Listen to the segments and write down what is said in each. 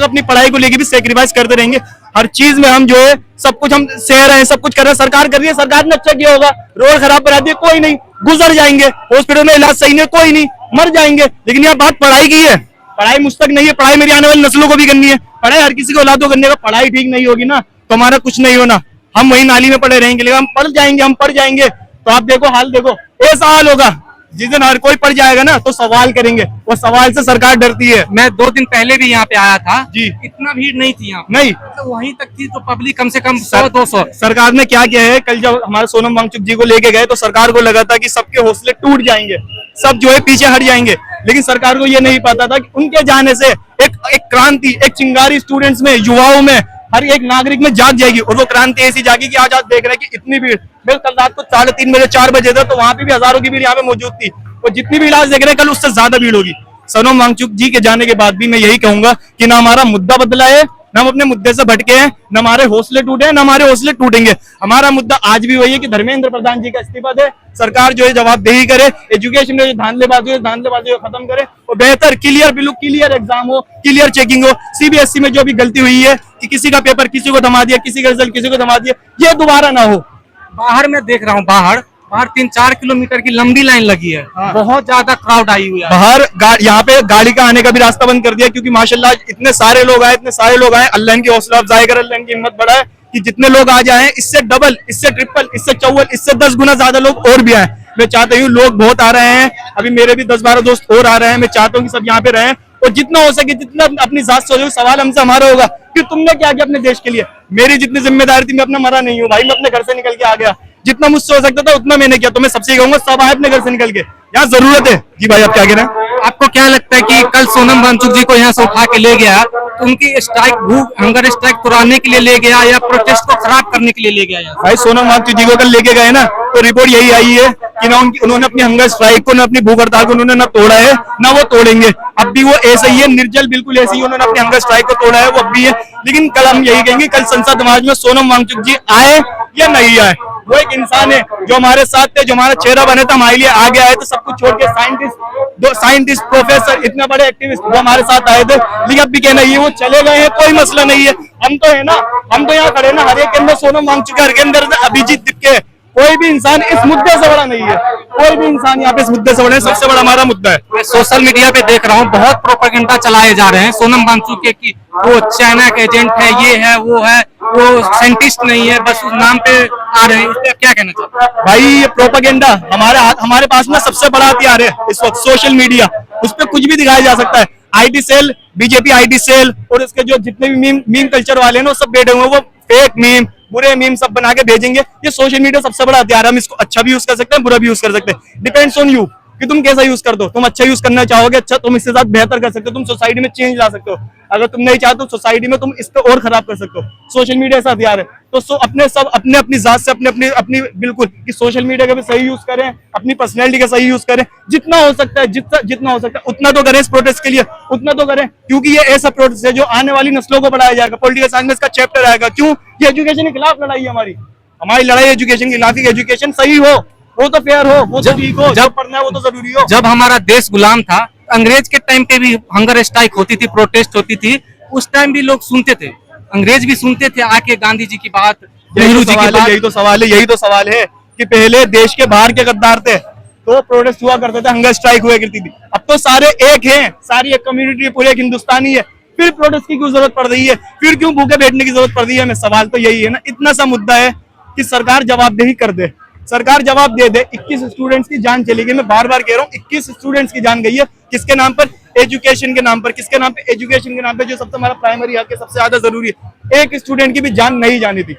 अपनी पढ़ाई को लेके भी सेक्रीफाइस करते रहेंगे। हर चीज में हम जो है सब कुछ हम सह रहे हैं, सब कुछ कर रहे हैं। सरकार कर रही है, सरकार ने अच्छा किया होगा। रोड खराब बना दिए, कोई नहीं, गुजर जाएंगे। हॉस्पिटल में इलाज सही नहीं, कोई नहीं, मर जाएंगे। लेकिन यहाँ बात पढ़ाई की है, पढ़ाई मुझ तक नहीं है। पढ़ाई मेरी आने वाली नस्लों को भी करनी है। पढ़ाई हर किसी को औलाद को करने का। पढ़ाई ठीक नहीं होगी ना तो हमारा कुछ नहीं होना। हम वही नाली में पड़े रहेंगे। लेकिन हम पढ़ जाएंगे तो आप देखो हाल, देखो ऐसा हाल होगा। जिस दिन हर कोई पढ़ जाएगा ना तो सवाल करेंगे, वो सवाल से सरकार डरती है। मैं 2 दिन पहले भी यहाँ पे आया था जी, इतना भीड़ नहीं थी यहाँ नहीं तो वहीं तक थी तो पब्लिक कम से कम 100-200। सरकार ने क्या किया है, कल जब हमारे सोनम वांगचुक जी को लेके गए तो सरकार को लगा था कि सबके हौसले टूट जाएंगे, सब जो है पीछे हट जाएंगे। लेकिन सरकार को ये नहीं पता था कि उनके जाने से एक क्रांति, एक चिंगारी स्टूडेंट्स में, युवाओं में, हर एक नागरिक में जाग जाएगी। और वो क्रांति ऐसी जागी कि आज देख रहे हैं कि इतनी भीड़, कल रात को 3:30 बजे 4 बजे था तो वहां पे भी हजारों की भीड़ यहाँ पे मौजूद थी। और जितनी भी आज देख रहे हैं कल उससे ज्यादा भीड़ होगी। सोनम वांगचुक जी के जाने के बाद भी मैं यही कहूंगा कि ना हमारा मुद्दा बदला है, ना हम अपने मुद्दे से भटके हैं, न हमारे हौसले टूटे हैं, न हमारे हौसले टूटेंगे। हमारा मुद्दा आज भी वही है कि धर्मेंद्र प्रधान जी का इस्तीफा दे, सरकार जो है जवाबदेही करे, एजुकेशन में जो धांधलेबाजी को खत्म करे और बेहतर क्लियर, बिल्कुल क्लियर एग्जाम हो, क्लियर चेकिंग हो। सीबीएसई में जो भी गलती हुई है कि किसी का पेपर किसी को थमा दिया, किसी का रिजल्ट किसी को थमा दिया, ये दोबारा ना हो। बाहर में देख रहा हूँ, बाहर 3-4 किलोमीटर की लंबी लाइन लगी है। बहुत ज्यादा क्राउड आई हुई है बाहर। यहाँ पे गाड़ी का आने का भी रास्ता बंद कर दिया क्योंकि माशाल्लाह इतने सारे लोग आए, अल्लाह इनकी हौसला अफजाई करे, अल्लाह इनकी हिम्मत बढ़ाए कि जितने लोग आ जाए इससे डबल, इससे ट्रिपल, इससे चौवल, इससे 10 गुना ज्यादा लोग और भी आए। मैं चाहता हूँ, लोग बहुत आ रहे हैं, अभी मेरे भी 10-12 दोस्त और आ रहे हैं। मैं चाहता हूँ कि सब यहाँ पे रहें और जितना हो सके, जितना अपनी जात से हो। सवाल हमसे हमारा होगा कि तुमने क्या किया अपने देश के लिए। मेरी जितनी जिम्मेदारी थी, मैं अपना मरा नहीं हूँ भाई, मैं अपने घर से निकल के आ गया। जितना मुझसे हो सकता था उतना मैंने किया। तो मैं सबसे कहूंगा सब आए अपने घर से निकल के, यहाँ जरूरत है। जी भाई, आप क्या कह रहे हैं? आपको क्या लगता है कि कल सोनम वांगचुक जी को यहाँ से उठा के ले गया तो उनकी स्ट्राइक, भूख हंगर स्ट्राइक तुराने के लिए ले गया या प्रोटेस्ट को खराब करने के लिए ले गया? भाई सोनम वांगचुक जी को कल लेके गए ना तो रिपोर्ट यही आई है कि ना उन्होंने अपनी हंगर स्ट्राइक को, ना अपनी भूख हड़ताल को उन्होंने ना तोड़ा है, ना वो तोड़ेंगे। अब भी वो ऐसे ही है, निर्जल, बिल्कुल ऐसे ही उन्होंने अपनी हंगर स्ट्राइक को तोड़ा है, वो अब भी है। लेकिन कल हम यही कहेंगे, कल संसद समाज में सोनम वांगचुक जी आए या नहीं आए, वो एक इंसान है जो हमारे साथ थे, जो हमारा चेहरा बने था, हमारे लिए आगे आए थे। सब कुछ छोड़ के साइंटिस्ट, प्रोफेसर, इतने बड़े एक्टिविस्ट वो हमारे साथ आए थे। लेकिन अब भी कहना ये वो चले गए हैं, कोई मसला नहीं है। हम तो है ना, हम तो यहाँ खड़े ना, हर एक के अंदर सोनम वांगचुक, हर के अंदर अभिजीत दिपके। कोई भी इंसान इस मुद्दे से बड़ा नहीं है, कोई भी इंसान यहाँ पे इस मुद्दे से बड़ा है। सबसे बड़ा हमारा मुद्दा है। मैं सोशल मीडिया पे देख रहा हूँ बहुत प्रोपेगेंडा चलाए जा रहे हैं सोनम वांगचुक के कि वो चाइना के एजेंट है, ये है, वो है, वो साइंटिस्ट नहीं है, बस उस नाम पे आ रहे हैं। इस पे क्या कहना चाहते हैं? भाई ये प्रोपेगेंडा हमारे पास ना सबसे बड़ा हथियार है इस वक्त, सोशल मीडिया। उस पर कुछ भी दिखाया जा सकता है। IT cell, BJP IT cell और इसके जो जितने भी मीम कल्चर वाले हैं वो सब बैठे हुए हैं, वो फेक मीम, बुरे मीम सब बना के भेजेंगे। ये सोशल मीडिया सबसे बड़ा हथियार है। हम इसको अच्छा भी यूज कर सकते हैं, बुरा भी यूज कर सकते हैं। डिपेंड्स ऑन यू कि तुम कैसा यूज कर दो। तुम अच्छा यूज करना चाहोगे, अच्छा तुम इसके साथ बेहतर कर सकते हो, तुम सोसाइटी में चेंज ला सकते हो। अगर तुम नहीं चाहते तो सोसाइटी में तुम इसको और खराब कर सकते हो। सोशल मीडिया ऐसा हथियार है। तो अपनी जात से अपनी बिल्कुल कि सोशल मीडिया का भी सही यूज करें, अपनी पर्सनैलिटी का सही यूज करें। जितना हो सकता है, जितना हो सकता है उतना तो करें इस प्रोटेस्ट के लिए, उतना तो करें। क्योंकि ये ऐसा प्रोटेस्ट है जो आने वाली नस्लों को बढ़ाया जाएगा। पॉलिटिकल साइंस में इसका चैप्टर आएगा। क्यों? ये एजुकेशन के खिलाफ लड़ाई है हमारी लड़ाई एजुकेशन के खिलाफ। एजुकेशन सही हो, वो तो फेयर हो, वो तो ठीक हो, जब पढ़ना है वो तो जरूरी हो। जब हमारा देश गुलाम था, अंग्रेज के टाइम पे भी हंगर स्ट्राइक होती थी, प्रोटेस्ट होती थी, उस टाइम भी लोग सुनते थे, अंग्रेज भी सुनते थे आके गांधी जी की बात, नेहरू जी की बात। यही तो सवाल है कि पहले देश के बाहर के गद्दार थे तो प्रोटेस्ट हुआ करते थे, हंगर स्ट्राइक हुआ करती थी। अब तो सारे एक हैं, सारी एक कम्युनिटी, पूरे एक हिंदुस्तानी है। फिर प्रोटेस्ट की क्यों जरूरत पड़ रही है? फिर क्यों भूखे बैठने की जरूरत पड़ रही है? मैं सवाल तो यही है ना। इतना सा मुद्दा है कि सरकार जवाबदेही कर दे, सरकार जवाब दे दे। 21 स्टूडेंट्स की जान चली गई। मैं बार बार कह रहा हूँ, 21 स्टूडेंट्स की जान गई है। किसके नाम पर? एजुकेशन के नाम पर। किसके नाम पे? एजुकेशन के नाम पे, जो सबसे हमारा प्राइमरी हक है, सबसे ज्यादा जरूरी है। एक स्टूडेंट की भी जान नहीं जानी थी,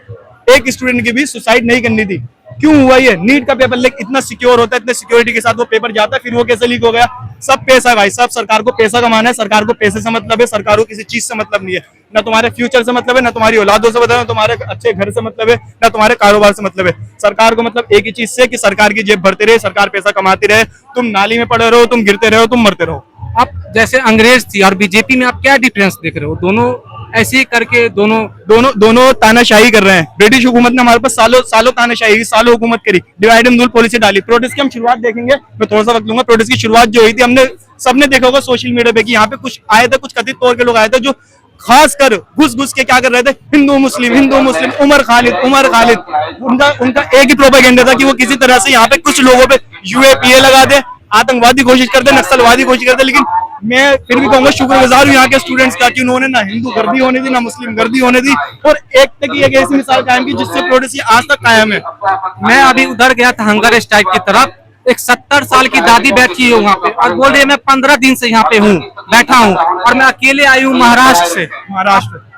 एक स्टूडेंट की भी सुसाइड नहीं करनी थी। क्यों हुआ ये? नीट का पेपर लीक इतना सिक्योर होता है, इतने सिक्योरिटी के साथ वो पेपर जाता है, फिर वो कैसे लीक हो गया? सब पैसा है भाई, सब सरकार को पैसा कमाना है। सरकार को पैसे से मतलब है, सरकार को किसी चीज से मतलब नहीं है। ना तुम्हारे फ्यूचर से मतलब है, ना तुम्हारी औलादों से मतलब है, ना तुम्हारे अच्छे घर से मतलब है, ना तुम्हारे कारोबार से मतलब है। सरकार को मतलब एक ही चीज से कि सरकार की जेब भरते रहे, सरकार पैसा कमाती रहे। तुम नाली में पड़े रहो, तुम गिरते रहो, तुम मरते रहो। आप जैसे अंग्रेज थी और बीजेपी में आप क्या डिफरेंस देख रहे हो? दोनों ऐसे ही करके दोनों तानाशाही कर रहे हैं। ब्रिटिश हुकूमत ने हमारे पास सालों तानाशाही, सालों हुकूमत करी, डिवाइड एंड रूल पॉलिसी डाली। प्रोटेस्ट की हम शुरुआत देखेंगे, मैं थोड़ा सा वक्त लूंगा। प्रोटेस्ट की शुरुआत जो हुई थी, हमने सबने देखा होगा सोशल मीडिया पे कि यहाँ पे कुछ आए थे, कुछ कथित तौर के लोग आए थे जो खासकर घुस घुस के क्या कर रहे थे, हिंदू मुस्लिम उमर खालिद उनका एक ही प्रोपेगेंडा था कि वो किसी तरह से यहाँ पे कुछ लोगों पे यूएपीए लगा दे, आतंकवादी घोषित कर दे, नक्सलवादी घोषित कर दे। लेकिन मैं फिर भी कहूंगा शुक्रगुजार हूँ यहाँ के स्टूडेंट्स का कि उन्होंने ना हिंदू गर्दी होने दी, ना मुस्लिम गर्दी होने दी, और एकता की एक ऐसी मिसाल कायम की जिससे प्रोटेस्ट आज तक कायम है। मैं अभी उधर गया था हंगर स्ट्राइक की तरफ, एक 70 साल की दादी बैठी है वहाँ पे और बोल रही है मैं 15 दिन से यहाँ पे हूँ, बैठा हूँ, और मैं अकेले आई हूँ महाराष्ट्र से।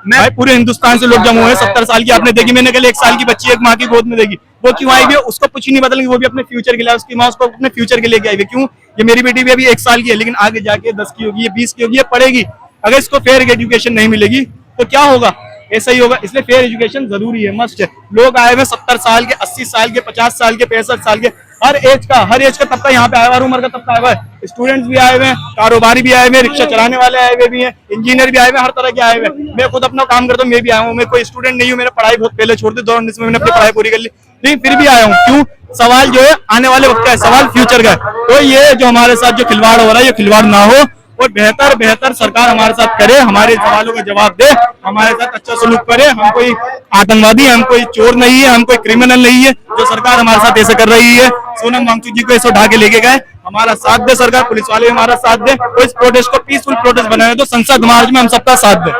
मैं भाई पूरे हिंदुस्तान से लोग जमा हुए हैं, 70 साल की आपने देखी, मैंने कल 1 साल की बच्ची एक माँ की गोद में देखी, वो क्यों आई हुई है उसको कुछ नहीं पता, लेकिन वो भी अपने फ्यूचर के लिए, उसकी माँ उसको अपने फ्यूचर के लिए आई हुई। क्यों? ये मेरी बेटी भी अभी 1 साल की है, लेकिन आगे जाके 10 की होगी, ये 20 की होगी, ये पढ़ेगी। अगर इसको फेयर एजुकेशन नहीं मिलेगी तो क्या होगा? ऐसा ही होगा। इसलिए फेयर एजुकेशन जरूरी है, मस्ट है। लोग आए हुए 70 साल के, 80 साल के, 50 साल के, 65 साल के, हर एज का तबका यहाँ पे आया हुआ, हर उम्र का तबका आया हुआ है। स्टूडेंट्स भी आए हुए हैं, कारोबारी भी आए हुए हैं, रिक्शा चलाने वाले आए हुए भी हैं, इंजीनियर भी आए हुए हैं, हर तरह के आए हुए हैं। मैं खुद अपना काम करता हूँ, मैं भी आया हूँ, मैं कोई स्टूडेंट नहीं हूँ, मैंने पढ़ाई बहुत पहले छोड़ दी, 2019 में मैंने अपनी पढ़ाई पूरी कर ली, लेकिन फिर भी आया हूँ। क्यों? सवाल जो है आने वाले वक्त का है, सवाल फ्यूचर का है। तो ये जो हमारे साथ जो खिलवाड़ हो रहा है, ये खिलवाड़ ना हो और बेहतर सरकार हमारे साथ करे, हमारे सवालों का जवाब दे, हमारे साथ अच्छा सलूक करे। हम कोई आतंकवादी, हम कोई चोर नहीं है, हम कोई क्रिमिनल नहीं है। जो सरकार हमारे साथ ऐसे कर रही है, सोनम वांगचुक जी को ऐसे उठा के लेके गए, हमारा साथ दे सरकार, पुलिस वाले हमारा साथ दे, तो इस प्रोटेस्ट को पीसफुल प्रोटेस्ट बनाए, तो संसद मार्च में हम सबका साथ दे।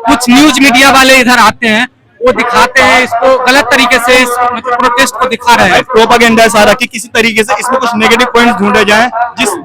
कुछ न्यूज मीडिया वाले इधर आते हैं, वो दिखाते हैं इसको गलत तरीके से, इस मतलब प्रोटेस्ट को दिखा रहे हैं। प्रोपेगेंडा है सारा कि किसी तरीके से इसमें कुछ नेगेटिव पॉइंट्स ढूंढे जाएं,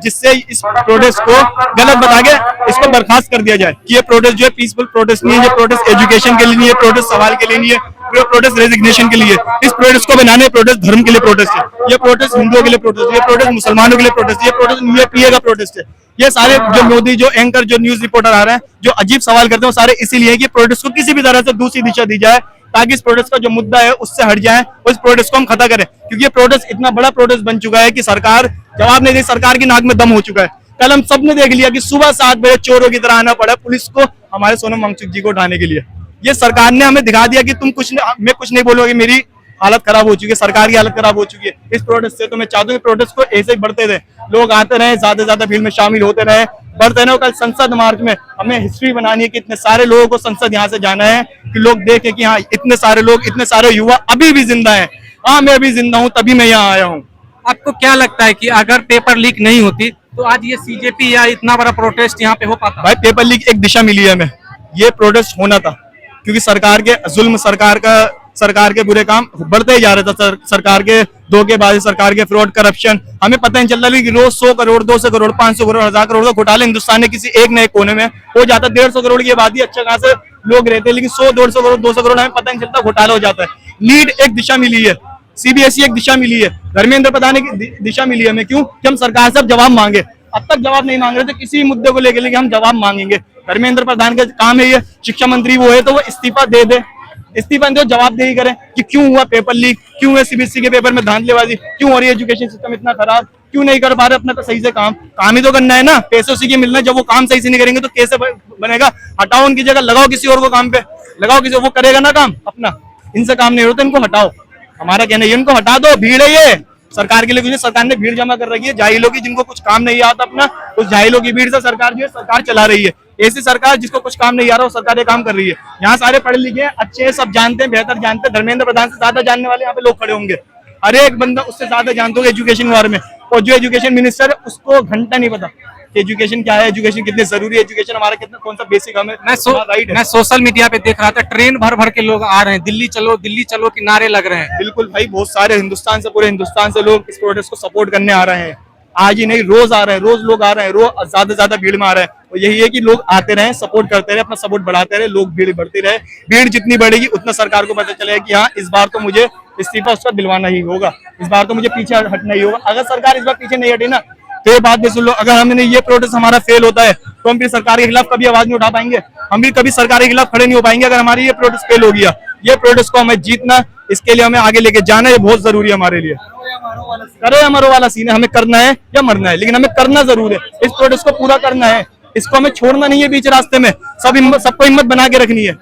जिससे इस प्रोटेस्ट को गलत बता के इसको बर्खास्त कर दिया जाए कि ये प्रोटेस्ट जो है पीसफुल प्रोटेस्ट नहीं है, ये प्रोटेस्ट एजुकेशन के लिए नहीं है, प्रोटेस्ट सवाल के लिए नहीं है, ये प्रोटेस्ट रेजिग्नेशन के लिए। इस प्रोटेस्ट को बनाने प्रोटेस्ट धर्म के लिए प्रोटेस्ट है, ये प्रोटेस्ट हिंदुओं के लिए प्रोटेस्ट है, ये प्रोटेस्ट मुसलमानों के लिए प्रोटेस्ट, ये प्रोटेस्ट यूएपीए का प्रोटेस्ट है। ये सारे जो मोदी, जो एंकर, जो न्यूज रिपोर्टर आ रहे हैं, जो अजीब सवाल करते हैं, वो सारे इसीलिए कि प्रोटेस्ट को किसी भी तरह से दूसरी दिशा दी जाए, ताकि इस प्रोटेस्ट का जो मुद्दा है उससे हट जाए और इस प्रोटेस्ट को हम खत्म करें। क्योंकि ये प्रोटेस्ट इतना बड़ा प्रोटेस्ट बन चुका है कि सरकार जवाब नहीं दे, सरकार की नाक में दम हो चुका है। कल हम सबने देख लिया कि सुबह 7 बजे चोरों की तरह आना पड़ा पुलिस को हमारे सोनम वांगचुक जी को उठाने के लिए। ये सरकार ने हमें दिखा दिया कि तुम कुछ नहीं, मैं कुछ नहीं बोलूंगी, मेरी हालत खराब हो चुकी है, सरकार की हालत खराब हो चुकी है इस प्रोटेस्ट से। तो मैं चाहता हूँ प्रोटेस्ट को ऐसे ही बढ़ते रहे, लोग आते रहे, ज्यादा से ज्यादा भीड़ में शामिल होते रहे, बढ़ते रहे। कल संसद मार्च में हमें हिस्ट्री बनानी है कि इतने सारे लोगों को संसद यहाँ से जाना है, कि लोग देखें कि हाँ इतने सारे लोग, इतने सारे युवा अभी भी जिंदा हैं। हाँ मैं अभी जिंदा हूँ, तभी मैं यहाँ आया हूँ। आपको क्या लगता है कि अगर पेपर लीक नहीं होती तो आज ये सीजेपी या इतना बड़ा प्रोटेस्ट यहाँ पे हो पाता? भाई पेपर लीक एक दिशा मिली है हमें, ये प्रोटेस्ट होना था, क्योंकि सरकार के जुल्म, सरकार के बुरे काम बढ़ते ही जा रहे थे, सरकार के धोखेबाजी, सरकार के फ्रॉड, करप्शन। हमें पता नहीं चलता कि रोज 100 करोड़, 200 करोड़, 500 करोड़, 1000 करोड़ का घोटाला हिंदुस्तान में किसी एक न एक कोने में हो जाता है। 150 करोड़ की आबादी, अच्छा खासे लोग रहते हैं, लेकिन 100, 150 करोड़, 200 करोड़ हमें पता नहीं चलता, घोटाला हो जाता है। नीट एक दिशा मिली है, सीबीएसई एक दिशा मिली है, धर्मेंद्र प्रधान एक दिशा मिली है हमें। क्यों? कि हम सरकार से अब जवाब मांगे। अब तक जवाब नहीं मांग रहे थे किसी मुद्दे को लेकर, हम जवाब मांगेंगे। धर्मेंद्र प्रधान का काम है ये, शिक्षा मंत्री वो है तो वो इस्तीफा दे दे, इस्तीफा दे, जवाबदेही करें कि क्यों हुआ पेपर लीक, क्यों हुआ सीबीएसई के पेपर में धांधलेबाजी, क्यों हो रही है एजुकेशन सिस्टम इतना खराब, क्यों नहीं कर पा रहे अपना तो सही से काम ही तो करना है ना, पैसे उसी के मिलना है। जब वो काम सही से नहीं करेंगे तो कैसे बनेगा? हटाओ उनकी जगह, लगाओ किसी और को काम पे, लगाओ किसी, वो करेगा ना काम अपना। इनसे काम नहीं होता, इनको हटाओ। हमारा कहना है इनको हटा दो, भीड़ है ये सरकार के लिए, कुछ सरकार ने भीड़ जमा कर रखी है जाहिलों की, जिनको कुछ काम नहीं आता अपना, उस जाहिलों की भीड़ से सरकार जो है सरकार चला रही है। ऐसी सरकार जिसको कुछ काम नहीं आ रहा वो सरकार ये काम कर रही है। यहाँ सारे पढ़े लिखे अच्छे, सब जानते हैं, बेहतर जानते हैं। धर्मेंद्र प्रधान से ज्यादा जानने वाले यहाँ पे लोग खड़े होंगे, हर एक बंदा उससे ज्यादा जानते होंगे एजुकेशन के बारे में। और जो एजुकेशन मिनिस्टर है उसको घंटा नहीं पता कि एजुकेशन क्या है, एजुकेशन कितनी जरूरी है, एजुकेशन हमारा कितना, कौन सा बेसिक हमें राइट है। मैं सोशल मीडिया पे देख रहा था, ट्रेन भर भर के लोग आ रहे हैं, दिल्ली चलो के नारे लग रहे हैं। बिल्कुल भाई, बहुत सारे हिंदुस्तान से, पूरे हिंदुस्तान से लोग इस प्रोटेस्ट को सपोर्ट करने आ रहे हैं। आज ही नहीं, रोज आ रहे हैं, रोज लोग आ रहे हैं, रोज ज्यादा से ज्यादा भीड़ में आ रहे हैं। और यही है कि लोग आते रहे, सपोर्ट करते रहे, अपना सपोर्ट बढ़ाते रहे, लोग भीड़ बढ़ती रहे। भीड़ जितनी बढ़ेगी उतना सरकार को पता चलेगा कि हाँ इस बार तो मुझे इस्तीफा उसका दिलवाना ही होगा, इस बार तो मुझे पीछे हटना ही होगा। अगर सरकार इस बार पीछे नहीं हटी ना, तो ये बात भी सुन लो, अगर हमने ये प्रोटेस्ट हमारा फेल होता है तो हम फिर सरकार के खिलाफ कभी आवाज नहीं उठा पाएंगे, हम भी कभी सरकार के खिलाफ खड़े नहीं हो पाएंगे। अगर हमारी ये प्रोटेस्ट फेल हो गया, ये प्रोटेस्ट को हमें जीतना, इसके लिए हमें आगे लेके जाना, ये बहुत जरूरी है हमारे लिए। करे हमारो वाला सीन है, हमें करना है या मरना है, लेकिन हमें करना जरूर है। इस प्रोटेस्ट को पूरा करना है, इसको हमें छोड़ना नहीं है बीच रास्ते में, सबको हिम्मत बना के रखनी है।